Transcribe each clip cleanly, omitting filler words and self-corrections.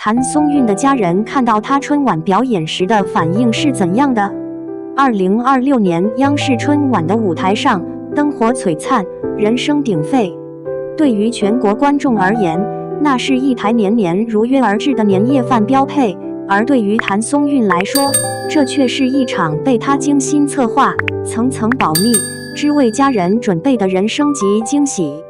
谭松韵的家人看到她春晚表演时的反应是怎样的？2026年央视春晚的舞台上，灯火璀璨，人声鼎沸。对于全国观众而言，那是一台年年如约而至的年夜饭标配；而对于谭松韵来说，这却是一场被她精心策划、层层保密，只为家人准备的人生级惊喜。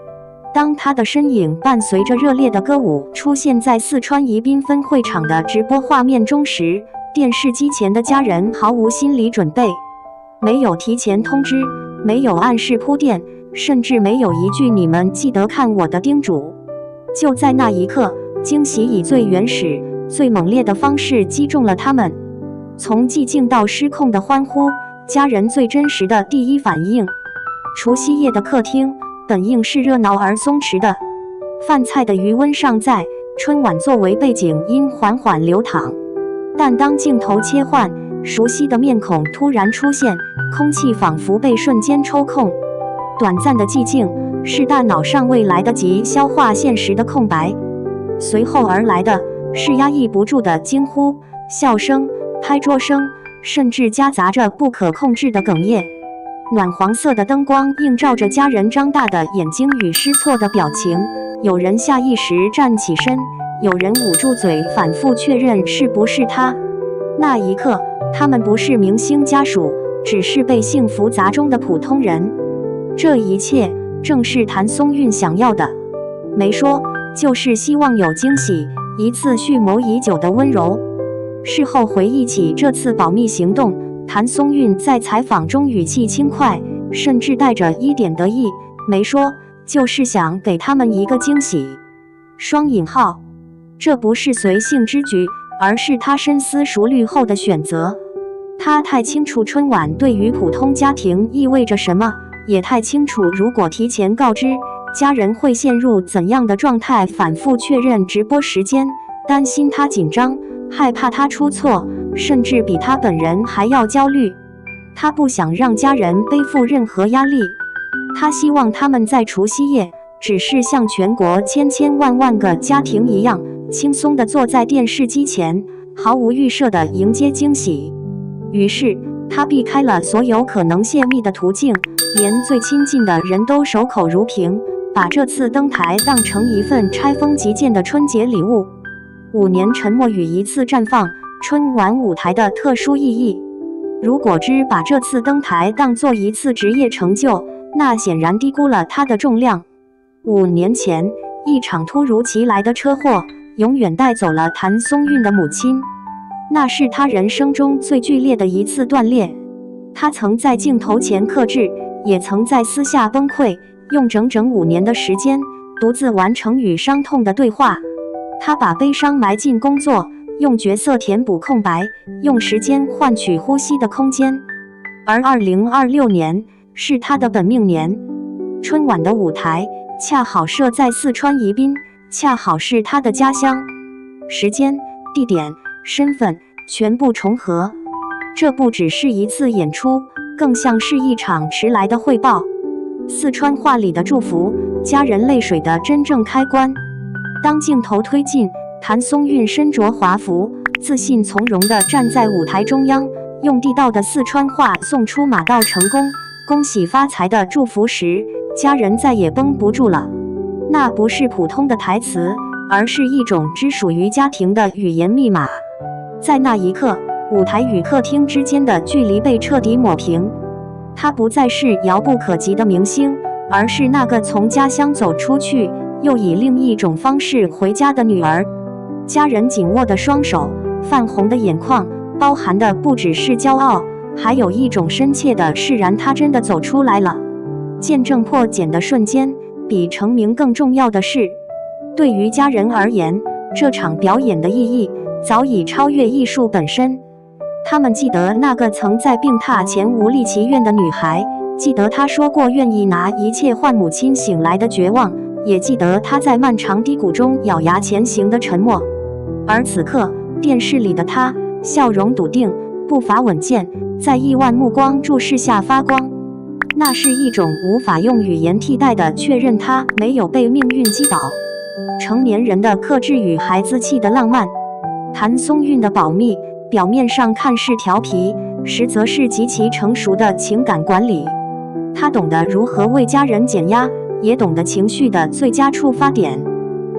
当她的身影伴随着热烈的歌舞出现在四川宜宾分会场的直播画面中时，电视机前的家人毫无心理准备，没有提前通知，没有暗示铺垫，甚至没有一句"你们记得看我的"叮嘱。就在那一刻，惊喜以最原始、最猛烈的方式击中了他们。从寂静到失控的欢呼，家人最真实的第一反应。除夕夜的客厅本应是热闹而松弛的，饭菜的余温尚在，春晚作为背景音缓缓流淌。但当镜头切换，熟悉的面孔突然出现，空气仿佛被瞬间抽空。短暂的寂静，是大脑尚未来得及消化现实的空白，随后而来的是压抑不住的惊呼、笑声、拍桌声，甚至夹杂着不可控制的哽咽。暖黄色的灯光映照着家人张大的眼睛与失措的表情，有人下意识站起身，有人捂住嘴，反复确认是不是他。那一刻，他们不是明星家属，只是被幸福砸中的普通人。这一切正是谭松韵想要的，没说，就是希望有惊喜，一次蓄谋已久的温柔。事后回忆起这次保密行动，谭松韵在采访中语气轻快，甚至带着一点得意，没说，就是想给他们一个惊喜。双引号，这不是随性之举，而是他深思熟虑后的选择。他太清楚春晚对于普通家庭意味着什么，也太清楚如果提前告知，家人会陷入怎样的状态，反复确认直播时间，担心他紧张，害怕他出错，甚至比他本人还要焦虑。他不想让家人背负任何压力，他希望他们在除夕夜只是像全国千千万万个家庭一样，轻松地坐在电视机前，毫无预设地迎接惊喜。于是他避开了所有可能泄密的途径，连最亲近的人都守口如瓶，把这次登台当成一份拆封急件的春节礼物。5年沉默与一次绽放，春晚舞台的特殊意义。如果只把这次登台当作一次职业成就，那显然低估了它的重量。5年前，一场突如其来的车祸，永远带走了谭松韵的母亲。那是他人生中最剧烈的一次断裂。他曾在镜头前克制，也曾在私下崩溃，用整整5年的时间，独自完成与伤痛的对话。他把悲伤埋进工作，用角色填补空白，用时间换取呼吸的空间。而2026年是他的本命年，春晚的舞台恰好设在四川宜宾，恰好是他的家乡，时间、地点、身份全部重合。这不只是一次演出，更像是一场迟来的汇报。四川话里的祝福，家人泪水的真正开关。当镜头推进，谭松韵身着华服，自信从容地站在舞台中央，用地道的四川话送出马到成功、恭喜发财的祝福时，家人再也绷不住了。那不是普通的台词，而是一种只属于家庭的语言密码。在那一刻，舞台与客厅之间的距离被彻底抹平。她不再是遥不可及的明星，而是那个从家乡走出去，又以另一种方式回家的女儿。家人紧握的双手，泛红的眼眶，包含的不只是骄傲，还有一种深切的释然。她真的走出来了。见证破茧的瞬间，比成名更重要的是，对于家人而言，这场表演的意义早已超越艺术本身。他们记得那个曾在病榻前无力祈愿的女孩，记得她说过愿意拿一切换母亲醒来的绝望，也记得她在漫长低谷中咬牙前行的沉默。而此刻，电视里的她，笑容笃定，步伐稳健，在亿万目光注视下发光。那是一种无法用语言替代的确认，她没有被命运击倒。成年人的克制与孩子气的浪漫，谭松韵的保密，表面上看是调皮，实则是极其成熟的情感管理。她懂得如何为家人减压，也懂得情绪的最佳触发点。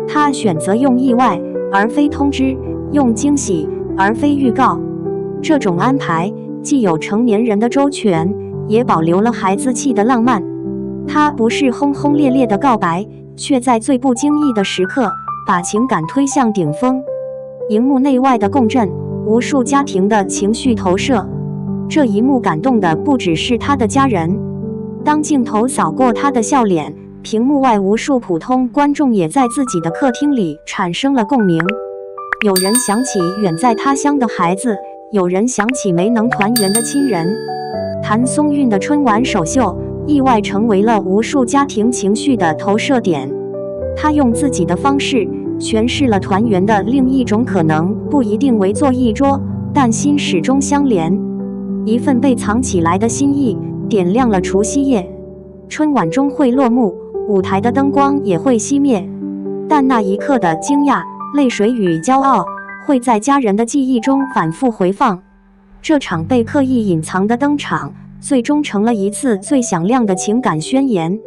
她选择用意外而非通知，用惊喜而非预告。这种安排既有成年人的周全，也保留了孩子气的浪漫。它不是轰轰烈烈的告白，却在最不经意的时刻把情感推向顶峰。荧幕内外的共振，无数家庭的情绪投射。这一幕感动的不只是他的家人。当镜头扫过他的笑脸，屏幕外无数普通观众也在自己的客厅里产生了共鸣。有人想起远在他乡的孩子，有人想起没能团圆的亲人。谭松韵的春晚首秀意外成为了无数家庭情绪的投射点。他用自己的方式诠释了团圆的另一种可能，不一定围坐一桌，但心始终相连。一份被藏起来的心意，点亮了除夕夜。春晚终会落幕，舞台的灯光也会熄灭，但那一刻的惊讶、泪水与骄傲，会在家人的记忆中反复回放。这场被刻意隐藏的登场，最终成了一次最响亮的情感宣言。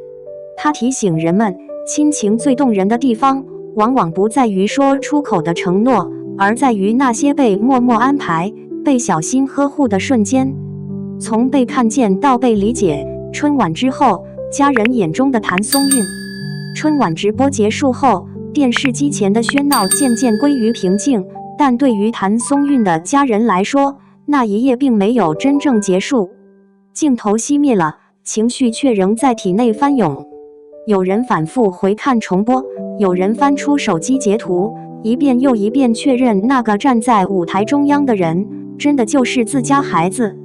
它提醒人们，亲情最动人的地方，往往不在于说出口的承诺，而在于那些被默默安排、被小心呵护的瞬间。从被看见到被理解，春晚之后，家人眼中的谭松韵。春晚直播结束后，电视机前的喧闹渐渐归于平静，但对于谭松韵的家人来说，那一夜并没有真正结束。镜头熄灭了，情绪却仍在体内翻涌。有人反复回看重播，有人翻出手机截图，一遍又一遍确认那个站在舞台中央的人，真的就是自家孩子。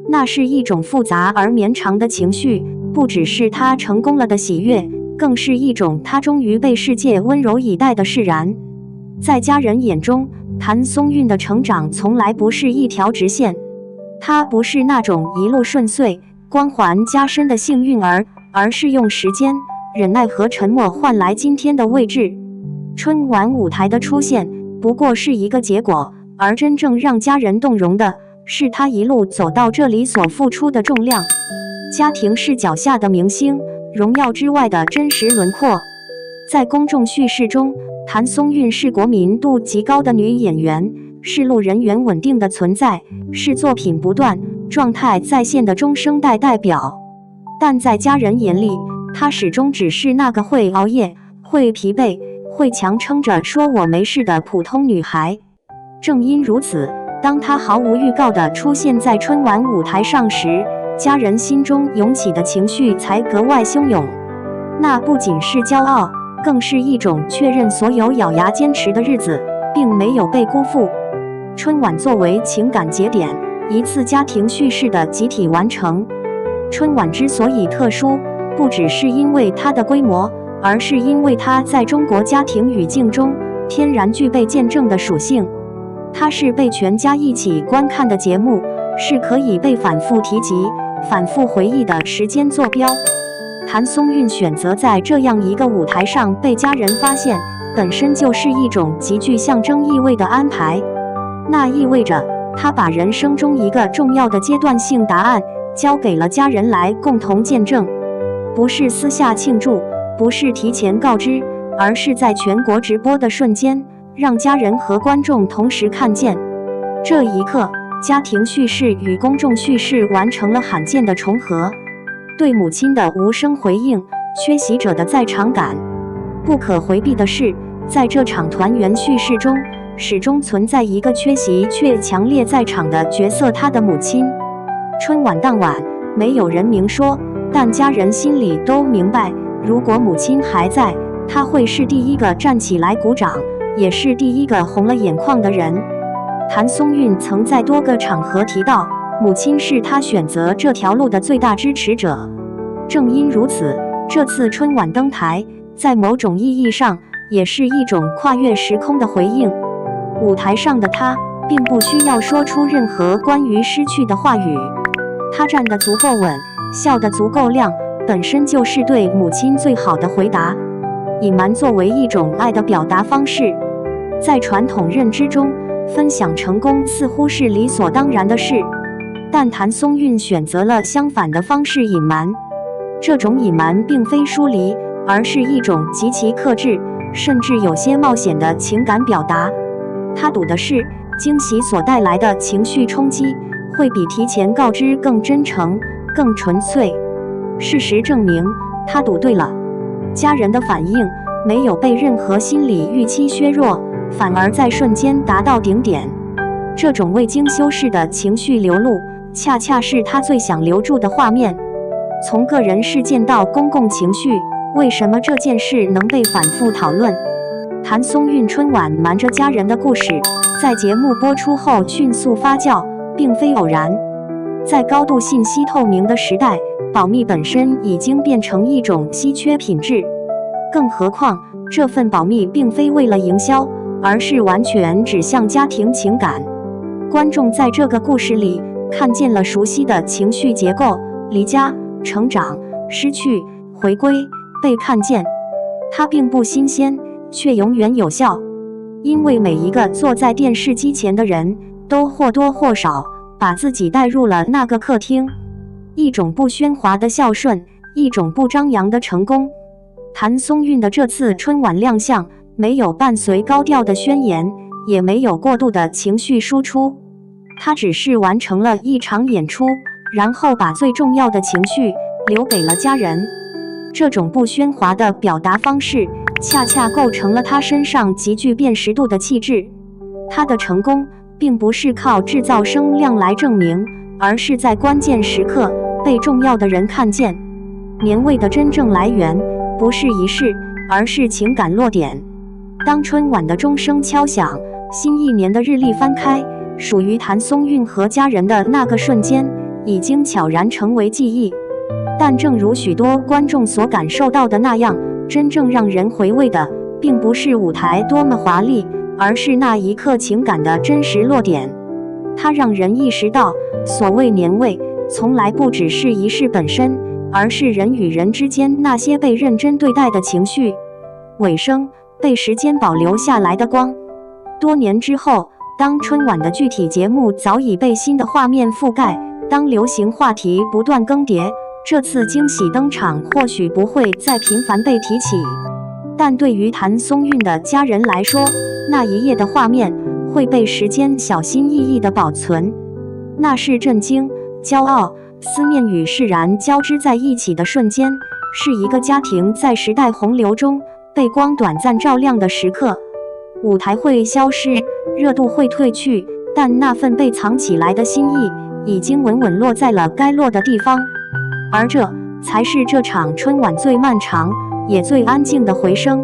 那是一种复杂而绵长的情绪，不只是他成功了的喜悦，更是一种他终于被世界温柔以待的释然。在家人眼中，谭松韵的成长从来不是一条直线，她不是那种一路顺遂、光环加身的幸运儿，而是用时间、忍耐和沉默换来今天的位置。春晚舞台的出现不过是一个结果，而真正让家人动容的是他一路走到这里所付出的重量。家庭是脚下的明星，荣耀之外的真实轮廓。在公众叙事中，谭松韵是国民度极高的女演员，是路人缘稳定的存在，是作品不断、状态在线的中生代代表。但在家人眼里，她始终只是那个会熬夜、会疲惫、会强撑着说我没事的普通女孩。正因如此，当她毫无预告地出现在春晚舞台上时，家人心中涌起的情绪才格外汹涌。那不仅是骄傲，更是一种确认所有咬牙坚持的日子并没有被辜负。春晚作为情感节点，一次家庭叙事的集体完成。春晚之所以特殊，不只是因为它的规模，而是因为它在中国家庭语境中天然具备见证的属性。它是被全家一起观看的节目，是可以被反复提及、反复回忆的时间坐标。谭松韵选择在这样一个舞台上被家人发现，本身就是一种极具象征意味的安排。那意味着他把人生中一个重要的阶段性答案交给了家人来共同见证，不是私下庆祝，不是提前告知，而是在全国直播的瞬间，让家人和观众同时看见。这一刻，家庭叙事与公众叙事完成了罕见的重合。对母亲的无声回应，缺席者的在场感。不可回避的是，在这场团圆叙事中，始终存在一个缺席却强烈在场的角色，他的母亲。春晚当晚，没有人明说，但家人心里都明白，如果母亲还在，她会是第一个站起来鼓掌，也是第一个红了眼眶的人。谭松韵曾在多个场合提到，母亲是她选择这条路的最大支持者。正因如此，这次春晚登台，在某种意义上也是一种跨越时空的回应。舞台上的她并不需要说出任何关于失去的话语，她站得足够稳，笑得足够亮，本身就是对母亲最好的回答。隐瞒作为一种爱的表达方式，在传统认知中，分享成功似乎是理所当然的事，但谭松韵选择了相反的方式隐瞒。这种隐瞒并非疏离，而是一种极其克制，甚至有些冒险的情感表达。他赌的是惊喜所带来的情绪冲击会比提前告知更真诚、更纯粹。事实证明，他赌对了。家人的反应没有被任何心理预期削弱，反而在瞬间达到顶点。这种未经修饰的情绪流露，恰恰是他最想留住的画面。从个人事件到公共情绪，为什么这件事能被反复讨论？谭松韵春晚瞒着家人的故事，在节目播出后迅速发酵，并非偶然。在高度信息透明的时代，保密本身已经变成一种稀缺品质。更何况，这份保密并非为了营销，而是完全指向家庭情感。观众在这个故事里看见了熟悉的情绪结构：离家、成长、失去、回归、被看见。它并不新鲜，却永远有效，因为每一个坐在电视机前的人都或多或少把自己带入了那个客厅。一种不喧哗的孝顺，一种不张扬的成功。谭松韵的这次春晚亮相，没有伴随高调的宣言，也没有过度的情绪输出，他只是完成了一场演出，然后把最重要的情绪留给了家人。这种不喧哗的表达方式，恰恰构成了他身上极具辨识度的气质。他的成功并不是靠制造声量来证明，而是在关键时刻被重要的人看见。年味的真正来源不是仪式，而是情感落点。当春晚的钟声敲响，新一年的日历翻开，属于谭松韵和家人的那个瞬间已经悄然成为记忆。但正如许多观众所感受到的那样，真正让人回味的并不是舞台多么华丽，而是那一刻情感的真实落点。它让人意识到，所谓年味从来不只是仪式本身，而是人与人之间那些被认真对待的情绪。尾声，被时间保留下来的光。多年之后，当春晚的具体节目早已被新的画面覆盖，当流行话题不断更迭，这次惊喜登场或许不会再频繁被提起，但对于谭松韵的家人来说，那一夜的画面会被时间小心翼翼地保存。那是震惊、骄傲、思念与释然交织在一起的瞬间，是一个家庭在时代洪流中被光短暂照亮的时刻。舞台会消失，热度会褪去，但那份被藏起来的心意已经稳稳落在了该落的地方。而这才是这场春晚最漫长也最安静的回声。